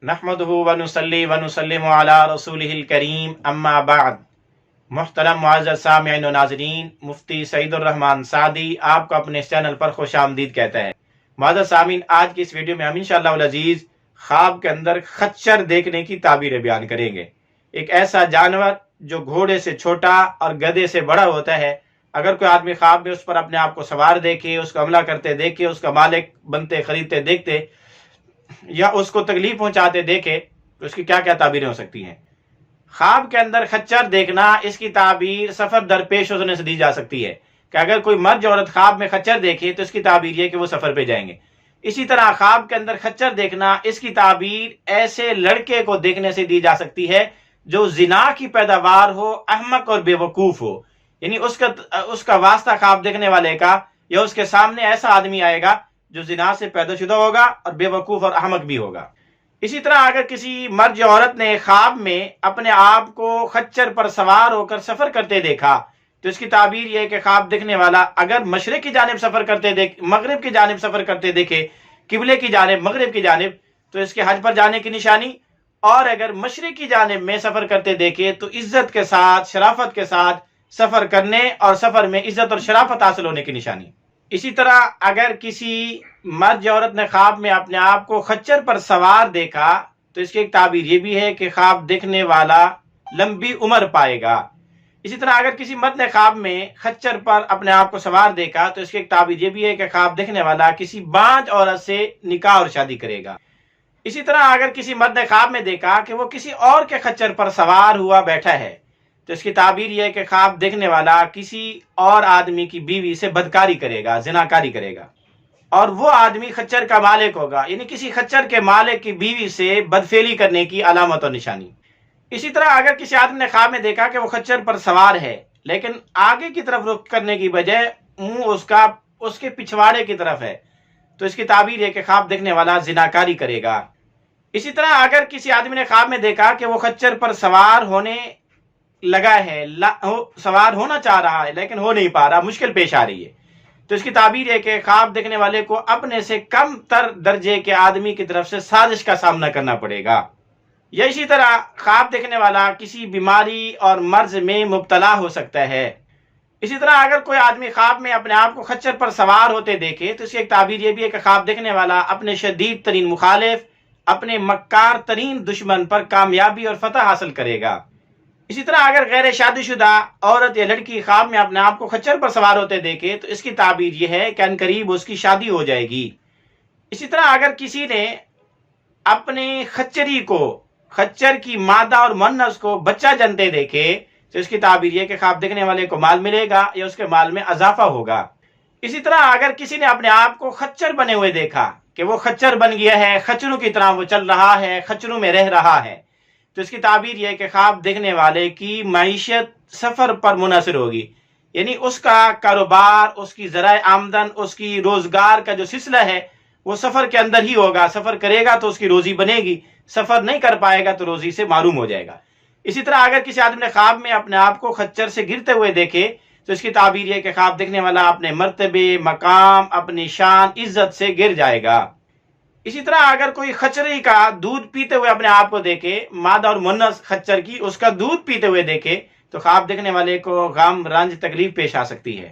नहमदुहु व नुसल्ली व नुसल्लिमु अला रसूलिहिल करीम अम्मा बाद। मुहतरम मुअज़्ज़ज़ सामिईन व नाज़रीन, मुफ्ती सईदुर रहमान सादी आपको अपने इस चैनल पर खुशामदीद कहता है। मुअज़्ज़ज़ सामीन, आज की इस वीडियो में हम इंशाअल्लाह वल अज़ीज़ ख्वाब के अंदर खच्चर देखने की ताबीरें बयान करेंगे। एक ऐसा जानवर जो घोड़े से छोटा और गधे से बड़ा होता है। अगर कोई आदमी ख्वाब में उस पर अपने आप को सवार देखे, उसको हमला करते देखे, उसका मालिक बनते खरीदते देखते या उसको तकलीफ पहुंचाते देखे तो उसकी क्या क्या ताबीरें हो सकती हैं। ख्वाब के अंदर खच्चर देखना, इसकी ताबीर सफर दरपेश होने से दी जा सकती है कि अगर कोई मर्द औरत ख्वाब में खच्चर देखे तो इसकी ताबीर ये कि वो सफर पे जाएंगे। इसी तरह ख्वाब के अंदर खच्चर देखना, इसकी ताबीर ऐसे लड़के को देखने से दी जा सकती है जो जिना की पैदावार हो, अहमक और बेवकूफ हो। यानी उसका वास्ता ख्वाब देखने वाले का या उसके सामने ऐसा आदमी आएगा जो जिना से पैदाशुदा होगा और बेवकूफ और अहमक भी होगा। इसी तरह अगर किसी मर्द या औरत ने ख्वाब में अपने आप को खच्चर पर सवार होकर सफर करते देखा तो इसकी ताबीर यह है कि ख्वाब देखने वाला अगर मशरिक की जानिब सफर करते मगरिब की जानिब सफर करते देखे, किबले की जानिब, मगरिब की जानिब, तो इसके हज पर जाने की निशानी। और अगर मशरिक की जानिब में सफर करते देखे तो इज्जत के साथ, शराफत के साथ सफर करने और सफर में इज्जत और शराफत हासिल होने की निशानी। इसी तरह अगर किसी मर्द या औरत ने ख्वाब में अपने आप को खच्चर पर सवार देखा तो इसकी एक ताबीर ये भी है कि ख्वाब देखने वाला लंबी उम्र पाएगा। इसी तरह अगर किसी मर्द ने ख्वाब में खच्चर पर अपने आप को सवार देखा तो इसकी एक ताबीर ये भी है कि ख्वाब देखने वाला किसी बांझ औरत से निकाह और शादी करेगा। इसी तरह अगर किसी मर्द ने ख्वाब में देखा कि वो किसी और के खच्चर पर सवार हुआ बैठा है तो इसकी ताबीर यह है कि ख्वाब देखने वाला किसी और आदमी की बीवी से बदकारी करेगा, जिनाकारी करेगा, और वो आदमी खच्चर का मालिक होगा। यानी किसी खच्चर के मालिक की बीवी से बदफेली करने की अलामत और निशानी। इसी तरह अगर किसी आदमी ने ख्वाब में देखा कि वो खच्चर पर सवार है लेकिन आगे की तरफ रुख करने की बजाय मुंह उसका उसके पिछवाड़े की तरफ है तो इसकी ताबीर है कि ख्वाब देखने वाला जिनाकारी करेगा। इसी तरह अगर किसी आदमी ने ख्वाब में देखा कि वो खच्चर पर सवार होने लगा है, सवार होना चाह रहा है लेकिन हो नहीं पा रहा, मुश्किल पेश आ रही है, तो इसकी ताबीर है कि ख्वाब देखने वाले को अपने से कम तर दर्जे के आदमी की तरफ से साजिश का सामना करना पड़ेगा। या इसी तरह ख्वाब देखने वाला किसी बीमारी और मर्ज में मुब्तला हो सकता है। इसी तरह अगर कोई आदमी ख्वाब में अपने आप को खच्चर पर सवार होते देखे तो इसकी एक ताबीर यह भी है कि ख्वाब देखने वाला अपने शदीद तरीन मुखालिफ, अपने मक्कार तरीन दुश्मन पर कामयाबी और फतह हासिल करेगा। इसी तरह अगर गैर शादीशुदा औरत या लड़की ख्वाब में अपने आप को खच्चर पर सवार होते देखे तो इसकी ताबीर यह है कि अनकरीब उसकी शादी हो जाएगी। इसी तरह अगर किसी ने अपने खच्चर की मादा और मुन्नस को बच्चा जनते देखे तो इसकी ताबीर यह कि ख्वाब देखने वाले को माल मिलेगा या उसके माल में अजाफा होगा। इसी तरह अगर किसी ने अपने आप को खच्चर बने हुए देखा कि वो खच्चर बन गया है, खच्चरों की तरह वो चल रहा है, खच्चरों में रह रहा है, तो इसकी ताबीर यह है कि ख्वाब देखने वाले की मईशत सफर पर मुनहसर होगी। यानी उसका कारोबार, उसकी ज़राए आमदन, उसकी रोजगार का जो सिलसिला है वो सफर के अंदर ही होगा। सफर करेगा तो उसकी रोजी बनेगी, सफर नहीं कर पाएगा तो रोजी से मारूम हो जाएगा। इसी तरह अगर किसी आदमी ने ख्वाब में अपने आप को खच्चर से गिरते हुए देखे तो इसकी ताबीर यह कि ख्वाब देखने वाला अपने मर्तबे, मकाम, अपनी शान, इज्जत से गिर जाएगा। इसी तरह अगर कोई खच्चरी का दूध पीते हुए अपने आप को देखे, मादा और मुन्नस खच्चर की, उसका दूध पीते हुए देखे तो ख्वाब देखने वाले को गम, रंज, तकलीफ पेश आ सकती है।